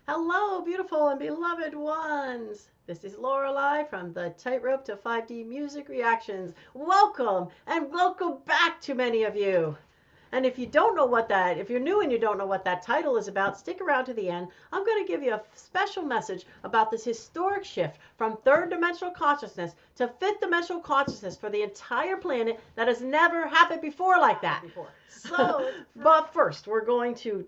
Hello, beautiful and beloved ones. This is Lorelei from the Tightrope to 5D Music Reactions. Welcome and welcome back to many of you. And if you're new and you don't know what that title is about, stick around to the end. I'm going to give you a special message about this historic shift from third dimensional consciousness to fifth dimensional consciousness for the entire planet that has never happened before like that. So, but first, we're going to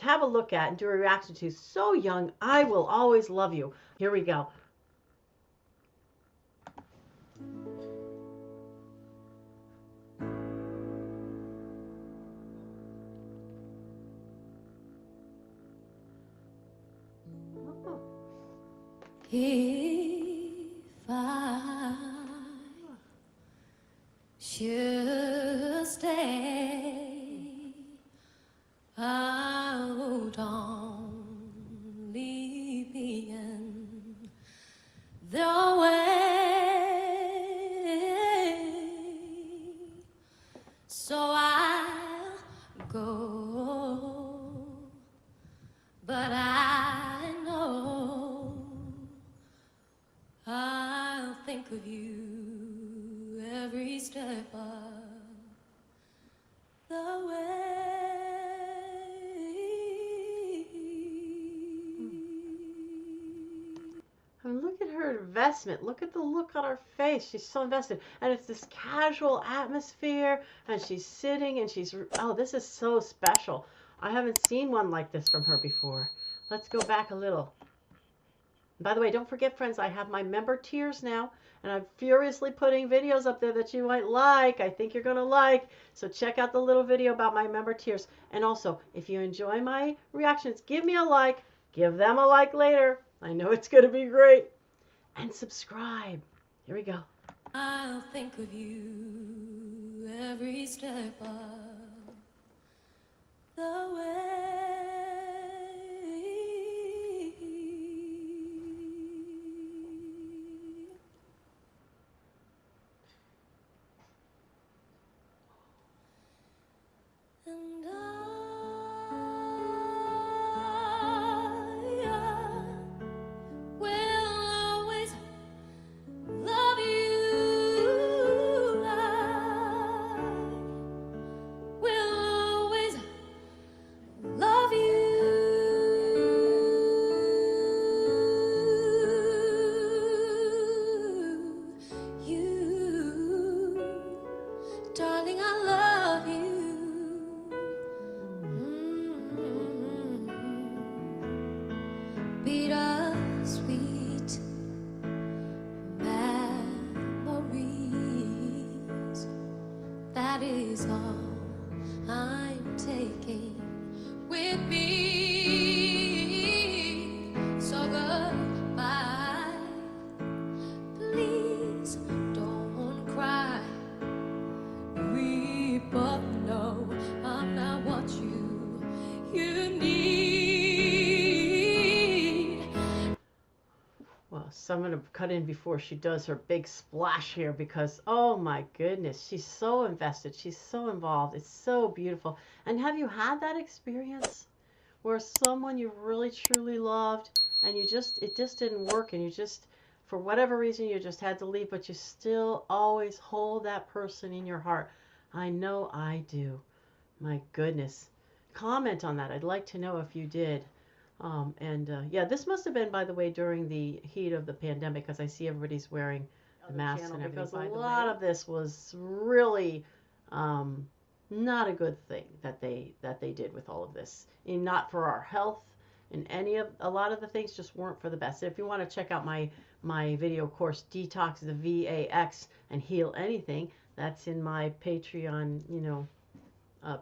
have a look at and do a reaction to Sohyang, I Will Always Love You. Here we go. If I should stay, I would only be in the way, so I'll go, but I know I'll think of you every step of the way. I mean, look at her investment. Look at the look on her face. She's so invested. And it's this casual atmosphere. And she's sitting and oh, this is so special. I haven't seen one like this from her before. Let's go back a little. By the way, don't forget, friends, I have my member tiers now, and I'm furiously putting videos up there that you might like. I think you're going to like. So check out the little video about my member tiers. And also, if you enjoy my reactions, give me a like. Give them a like later. I know it's going to be great. And subscribe. Here we go. I'll think of you every step of the way. And will always love you. I will always love you. You, darling, I love you. Bittersweet memories, that is all I'm taking with me. So goodbye, please don't cry. Weep up, no, I'm not what you need. Well, so I'm going to cut in before she does her big splash here because, oh my goodness, she's so invested. She's so involved. It's so beautiful. And have you had that experience where someone you really truly loved and it just didn't work and you just, for whatever reason, you just had to leave, but you still always hold that person in your heart? I know I do. My goodness. Comment on that. I'd like to know if you did. Yeah, this must have been, by the way, during the heat of the pandemic, because I see everybody's wearing the masks and everything. Because a lot of this was really not a good thing that they did with all of this, and not for our health. And a lot of the things just weren't for the best. If you want to check out my video course, Detox the VAX and Heal Anything, that's in my Patreon,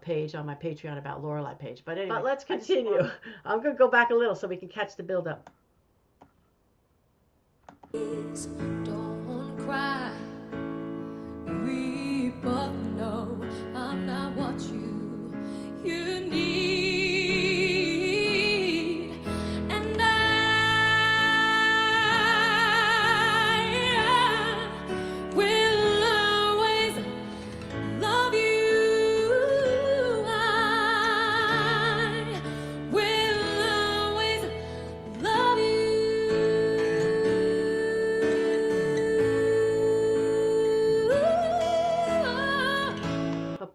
page on my Patreon About Lorelei page. But anyway, let's continue. I'm going to go back a little so we can catch the build up. Please don't cry. Weep up, no, I'm not what you need. And I will always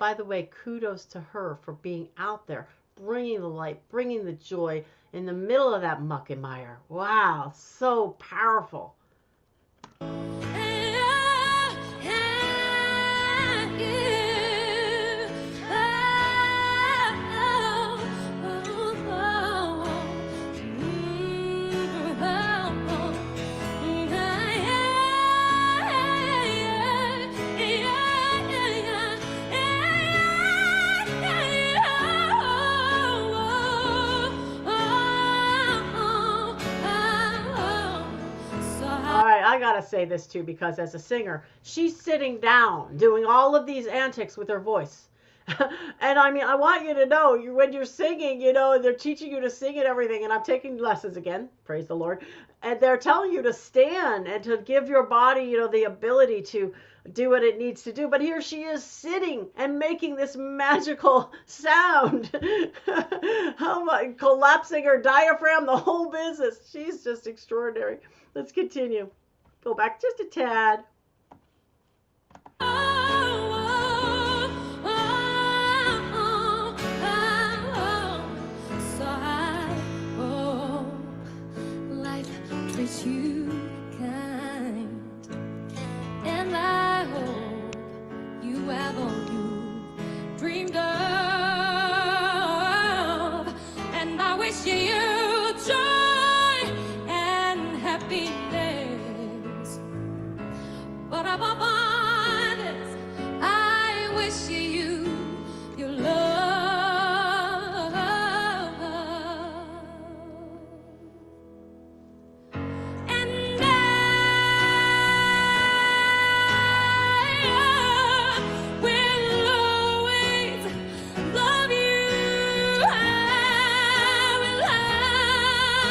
by the way, kudos to her for being out there, bringing the light, bringing the joy in the middle of that muck and mire. Wow, so powerful. I gotta say this too, because as a singer, she's sitting down doing all of these antics with her voice. And I mean, I want you to know, when you're singing, they're teaching you to sing and everything, and I'm taking lessons again, praise the Lord, and they're telling you to stand and to give your body, the ability to do what it needs to do. But here she is sitting and making this magical sound. Oh my, collapsing her diaphragm, the whole business. She's just extraordinary. Let's continue. Go back just a tad. So I hope life treats you kind, and I hope you have all you dreamed of, and I wish you joy and happiness. But above all this, I wish you your love. And I will always love you. I will always love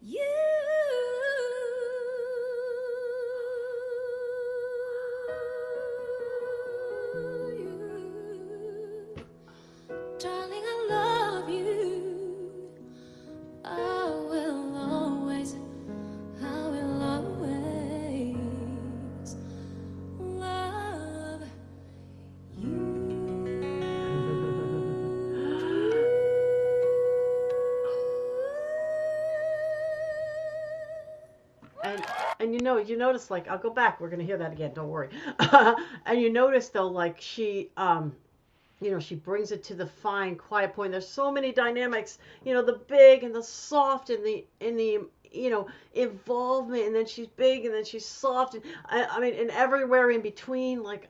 you. Darling, I love you. I will always love you. And you notice, like, I'll go back, we're gonna hear that again, don't worry. And you notice though, like, she she brings it to the fine, quiet point. There's so many dynamics, the big and the soft and the involvement, and then she's big and then she's soft, and I mean, and everywhere in between, like,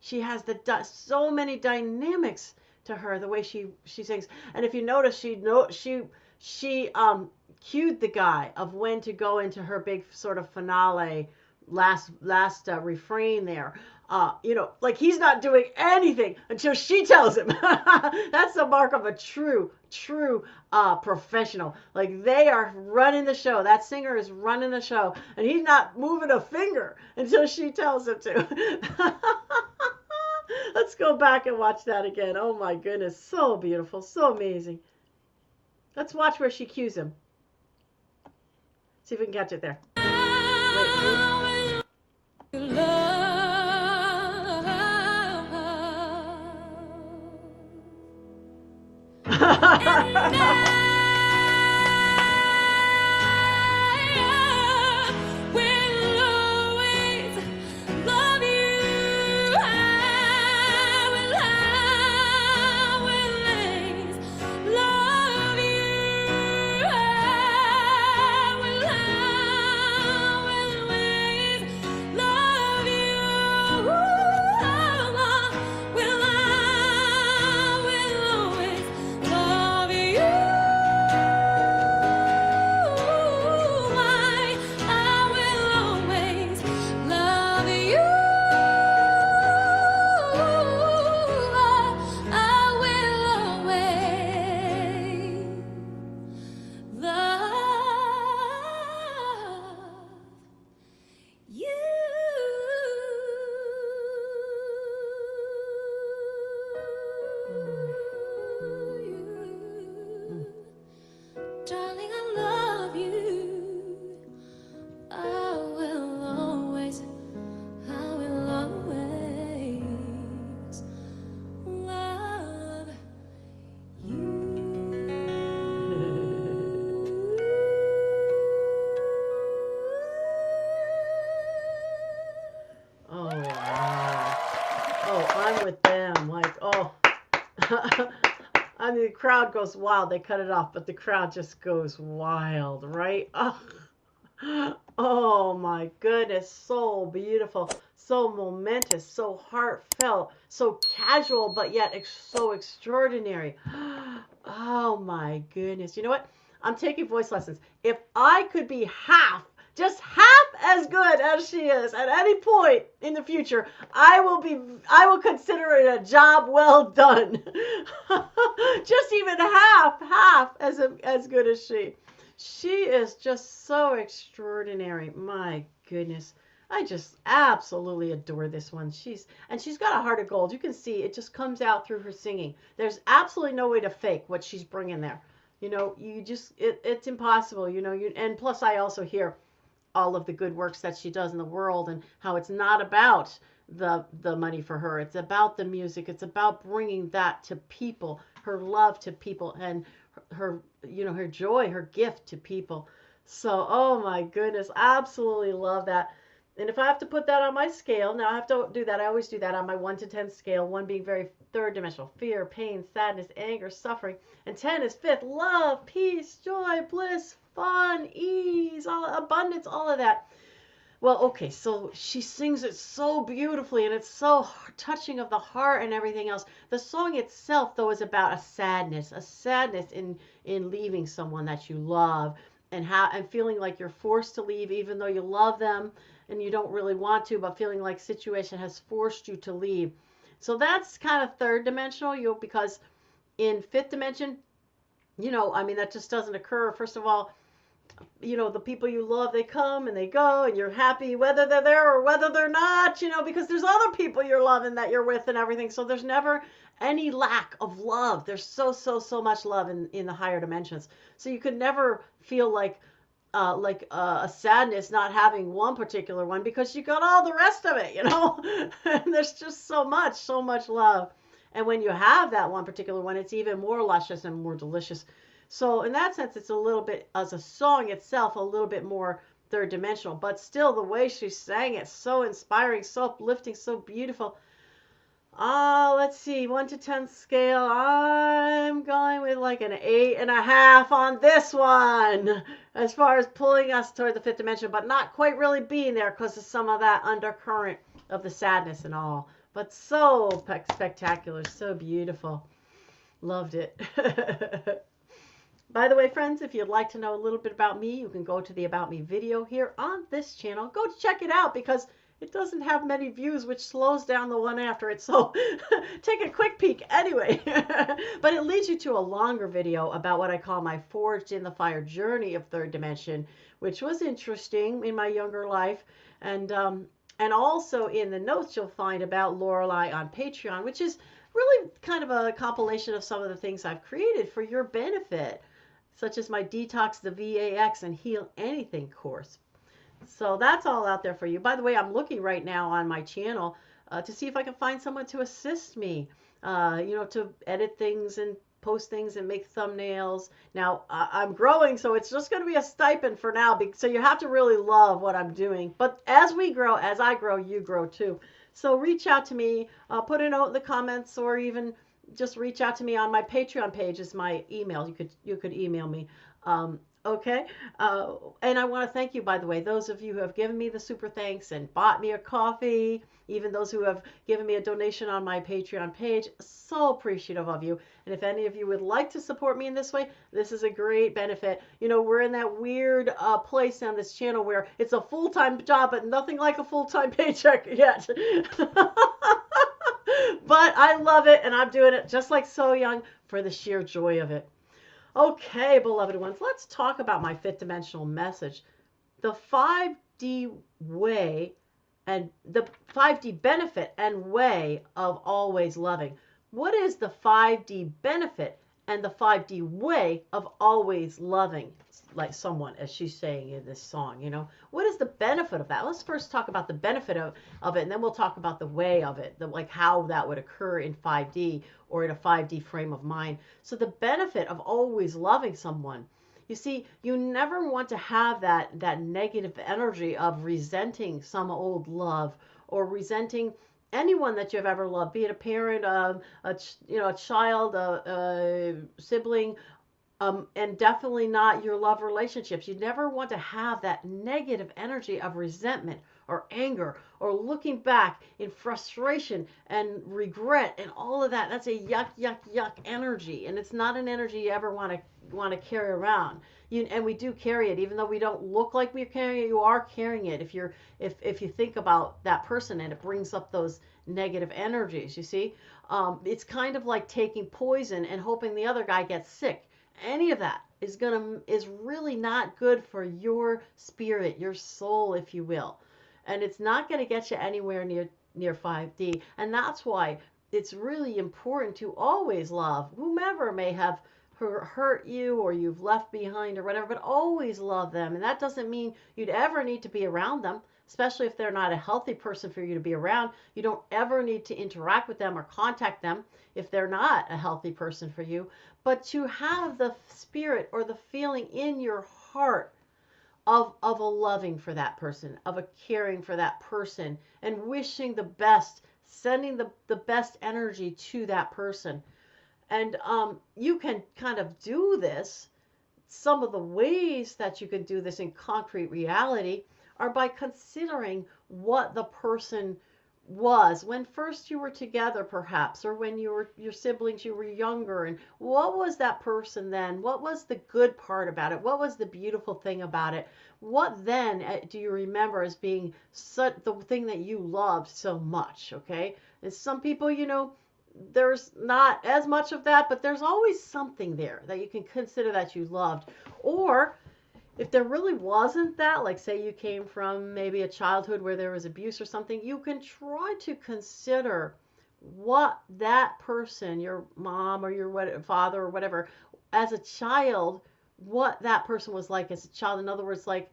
she has so many dynamics to her, the way she sings. And if you notice, she cued the guy of when to go into her big sort of finale last refrain there. Like, he's not doing anything until she tells him. That's the mark of a true professional. Like, they are running the show. That singer is running the show, and he's not moving a finger until she tells him to. Let's go back and watch that again. Oh my goodness, so beautiful, so amazing. Let's watch where she cues him. See if we can catch it there. Love you. the crowd goes wild. They cut it off, but the crowd just goes wild, right? Oh, oh my goodness, so beautiful, so momentous, so heartfelt, so casual, but yet so extraordinary. Oh my goodness. You know what? I'm taking voice lessons. If I could be just half as good as she is at any point in the future, I will consider it a job well done. Just even half as good as she. She is just so extraordinary. My goodness. I just absolutely adore this one. She's got a heart of gold. You can see it just comes out through her singing. There's absolutely no way to fake what she's bringing there. It's impossible, and plus I also hear all of the good works that she does in the world and how it's not about the money for her. It's about the music. It's about bringing that to people, her love to people, and her joy, her gift to people. So, oh my goodness, absolutely love that. And if I have to put that on my scale, now I have to do that. I always do that on my 1 to 10 scale, 1 being very third dimensional, fear, pain, sadness, anger, suffering, and 10 is fifth, love, peace, joy, bliss, fun, ease, abundance, all of that. Well, okay, so she sings it so beautifully and it's so touching of the heart and everything else. The song itself, though, is about a sadness in leaving someone that you love and feeling like you're forced to leave even though you love them and you don't really want to, but feeling like situation has forced you to leave. So that's kind of third dimensional, because in fifth dimension, I mean, that just doesn't occur. First of all, the people you love, they come and they go, and you're happy whether they're there or whether they're not, because there's other people you're loving that you're with and everything. So there's never any lack of love. There's so much love in the higher dimensions. So you could never feel like a sadness not having one particular one because you got all the rest of it, and there's just so much love. And when you have that one particular one, it's even more luscious and more delicious. So in that sense, it's a little bit, as a song itself, a little bit more third dimensional, but still the way she sang it, so inspiring, so uplifting, so beautiful. Let's see, 1 to 10 scale. I'm going with like an 8.5 on this one, as far as pulling us toward the fifth dimension, but not quite really being there because of some of that undercurrent of the sadness and all. But so spectacular, so beautiful. Loved it. By the way, friends, if you'd like to know a little bit about me, you can go to the About Me video here on this channel. Go check it out because it doesn't have many views, which slows down the one after it. So take a quick peek anyway. But it leads you to a longer video about what I call my Forged in the Fire journey of third dimension, which was interesting in my younger life. And also in the notes, you'll find about Lorelei on Patreon, which is really kind of a compilation of some of the things I've created for your benefit, such as my Detox the VAX and Heal Anything course. So that's all out there for you. By the way, I'm looking right now on my channel to see if I can find someone to assist me, to edit things and post things and make thumbnails. Now, I'm growing, so it's just going to be a stipend for now. So you have to really love what I'm doing. But as I grow, you grow too. So reach out to me, put a note in the comments, or even just reach out to me on my Patreon page is my email. You could email me. Okay. And I want to thank you, by the way, those of you who have given me the super thanks and bought me a coffee, even those who have given me a donation on my Patreon page. So appreciative of you. And if any of you would like to support me in this way, this is a great benefit. We're in that weird place on this channel where it's a full-time job, but nothing like a full-time paycheck yet. But I love it, and I'm doing it just like Sohyang for the sheer joy of it. Okay, beloved ones, let's talk about my fifth dimensional message. The 5D way and the 5D benefit and way of always loving. What is the 5D benefit and the 5D way of always loving like someone, as she's saying in this song? What is the benefit of that? Let's first talk about the benefit of it, and then we'll talk about the way of it, like how that would occur in 5D or in a 5D frame of mind. So the benefit of always loving someone, you see, you never want to have that negative energy of resenting some old love or resenting anyone that you've ever loved, be it a parent, a child, a sibling, and definitely not your love relationships. You never want to have that negative energy of resentment or anger or looking back in frustration and regret and all of that. That's a yuck, yuck, yuck energy, and it's not an energy you ever want to carry around. And we do carry it, even though we don't look like we're carrying it. You are carrying it if you think about that person, and it brings up those negative energies. You see, it's kind of like taking poison and hoping the other guy gets sick. Any of that is really not good for your spirit, your soul, if you will, and it's not going to get you anywhere near 5D. And that's why it's really important to always love whomever may have hurt you or you've left behind or whatever, but always love them. And that doesn't mean you'd ever need to be around them, especially if they're not a healthy person for you to be around. You don't ever need to interact with them or contact them if they're not a healthy person for you. But to have the spirit or the feeling in your heart of a loving for that person, of a caring for that person, and wishing the best, sending the best energy to that person. And you can kind of do this. Some of the ways that you can do this in concrete reality are by considering what the person was when first you were together, perhaps, or when you were your siblings, you were younger, and what was that person then? What was the good part about it? What was the beautiful thing about it? What then do you remember as being such the thing that you loved so much? Okay, and some people, there's not as much of that, but there's always something there that you can consider that you loved. Or if there really wasn't that, like say you came from maybe a childhood where there was abuse or something, you can try to consider what that person, your mom or your father or whatever, as a child, what that person was like as a child. In other words, like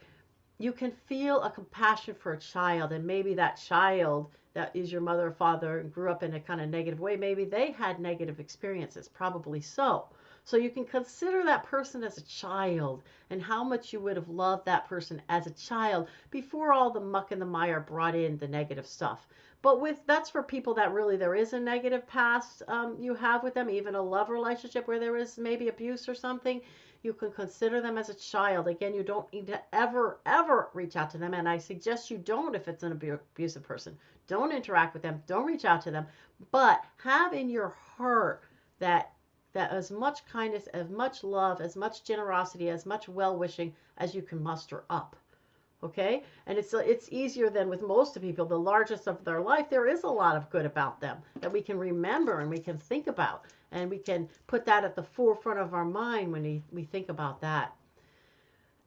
you can feel a compassion for a child, and maybe that child that is your mother or father and grew up in a kind of negative way, maybe they had negative experiences, probably so. So you can consider that person as a child and how much you would have loved that person as a child before all the muck and the mire brought in the negative stuff. But that's for people that really there is a negative past you have with them, even a love relationship where there is maybe abuse or something. You can consider them as a child. Again, you don't need to ever reach out to them. And I suggest you don't if it's an abusive person. Don't interact with them. Don't reach out to them. But have in your heart that as much kindness, as much love, as much generosity, as much well-wishing as you can muster up. Okay? And it's easier than with most of people, the largest of their life, there is a lot of good about them that we can remember and we can think about. And we can put that at the forefront of our mind when we think about that.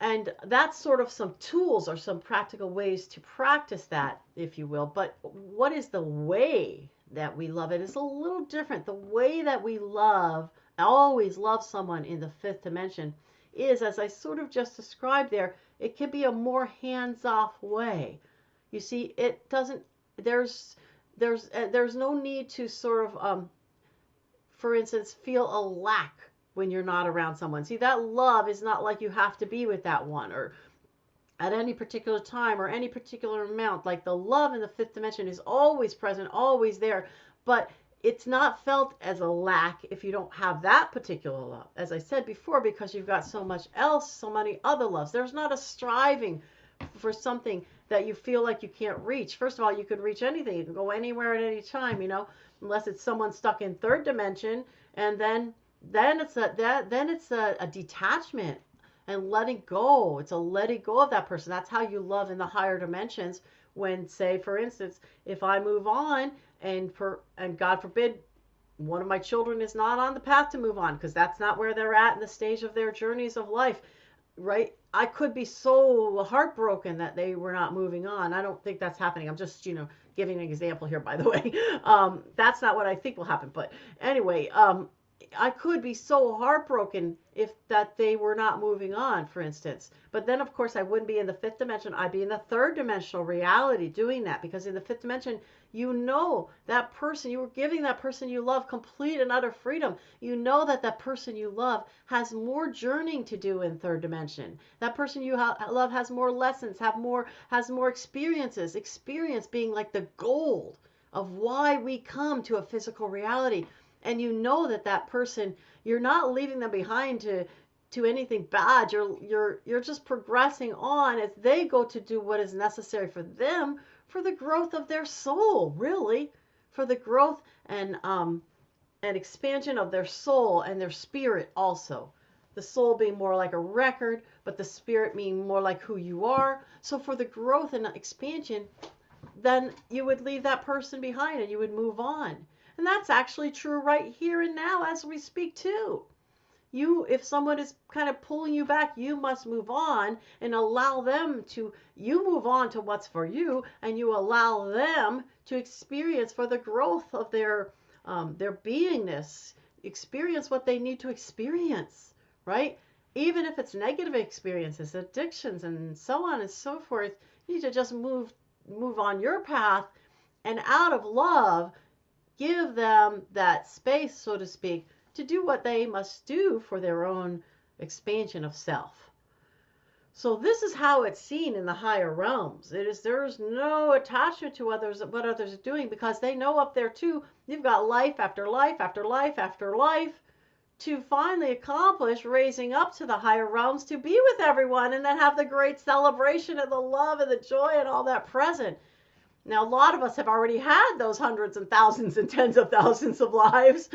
And that's sort of some tools or some practical ways to practice that, if you will. But what is the way that we love it is a little different. The way that we always love someone in the fifth dimension is, as I sort of just described there, it can be a more hands-off way. You see, it doesn't, there's no need to sort of, for instance, feel a lack when you're not around someone. See, that love is not like you have to be with that one or at any particular time or any particular amount. Like the love in the fifth dimension is always present, always there, but it's not felt as a lack if you don't have that particular love. As I said before, because you've got so much else, so many other loves. There's not a striving for something that you feel like you can't reach. First of all, you can reach anything. You can go anywhere at any time, unless it's someone stuck in third dimension, and then it's a detachment and letting go. It's a letting go of that person. That's how you love in the higher dimensions. When, say, for instance, if I move on and God forbid one of my children is not on the path to move on because that's not where they're at in the stage of their journeys of life, right? I could be so heartbroken that they were not moving on. I don't think that's happening. I'm just, giving an example here, by the way. That's not what I think will happen. But anyway, I could be so heartbroken if that they were not moving on, for instance. But then, of course, I wouldn't be in the fifth dimension. I'd be in the third dimensional reality doing that, because in the fifth dimension, that person, you were giving that person you love complete and utter freedom. You know that person you love has more journeying to do in third dimension. That person you love has more lessons, has more experiences. Experience being like the gold of why we come to a physical reality. And you know that that person, you're not leaving them behind to anything bad. You're just progressing on as they go to do what is necessary for them, for the growth of their soul, really, for the growth and expansion of their soul and their spirit also. The soul being more like a record, but the spirit being more like who you are. So for the growth and expansion, then you would leave that person behind and you would move on. And that's actually true right here and now as we speak too. You, if someone is kind of pulling you back, you must move on and allow them to, you move on to what's for you, and you allow them to experience for the growth of their beingness, experience what they need to experience, right? Even if it's negative experiences, addictions, and so on and so forth, you need to just move on your path, and out of love, give them that space, so to speak, to do what they must do for their own expansion of self. So this is how it's seen in the higher realms. There's no attachment to what others are doing, because they know up there too, you've got life after life after life after life to finally accomplish raising up to the higher realms to be with everyone and then have the great celebration and the love and the joy and all that present. Now, a lot of us have already had those hundreds and thousands and tens of thousands of lives.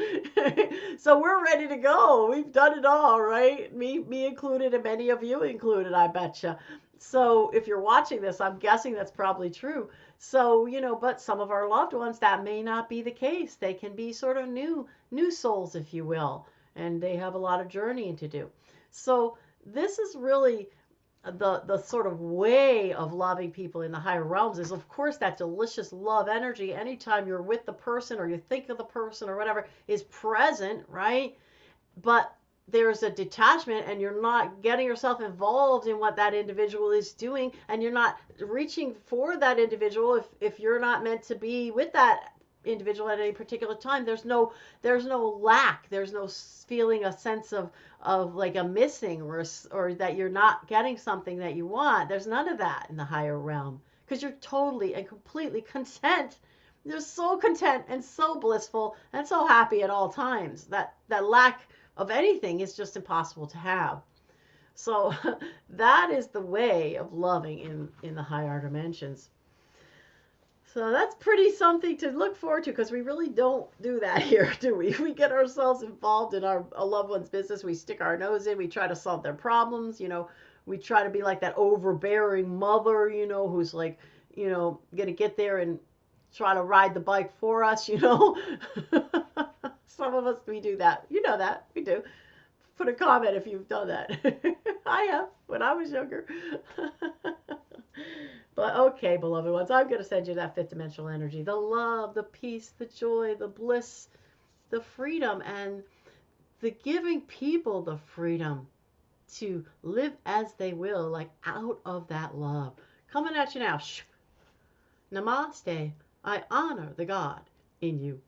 So we're ready to go. We've done it all, right? Me included, and many of you included, I betcha. So if you're watching this, I'm guessing that's probably true. So, but some of our loved ones, that may not be the case. They can be sort of new souls, if you will, and they have a lot of journeying to do. So this is really the sort of way of loving people in the higher realms, is of course that delicious love energy anytime you're with the person or you think of the person or whatever is present, right? But there's a detachment, and you're not getting yourself involved in what that individual is doing, and you're not reaching for that individual if you're not meant to be with that individual at any particular time. There's no lack, there's no feeling a sense of like a missing, or that you're not getting something that you want. There's none of that in the higher realm, because you're totally and completely content. You're so content and so blissful and so happy at all times that lack of anything is just impossible to have. So that is the way of loving in the higher dimensions. So that's pretty something to look forward to, because we really don't do that here, do we? We get ourselves involved in our a loved one's business. We stick our nose in. We try to solve their problems. We try to be like that overbearing mother, who's like, going to get there and try to ride the bike for us. Some of us, we do that. You know that. We do. Put a comment if you've done that. I have, when I was younger. But okay, beloved ones, I'm going to send you that fifth dimensional energy. The love, the peace, the joy, the bliss, the freedom, and the giving people the freedom to live as they will, like out of that love. Coming at you now. Namaste. I honor the God in you.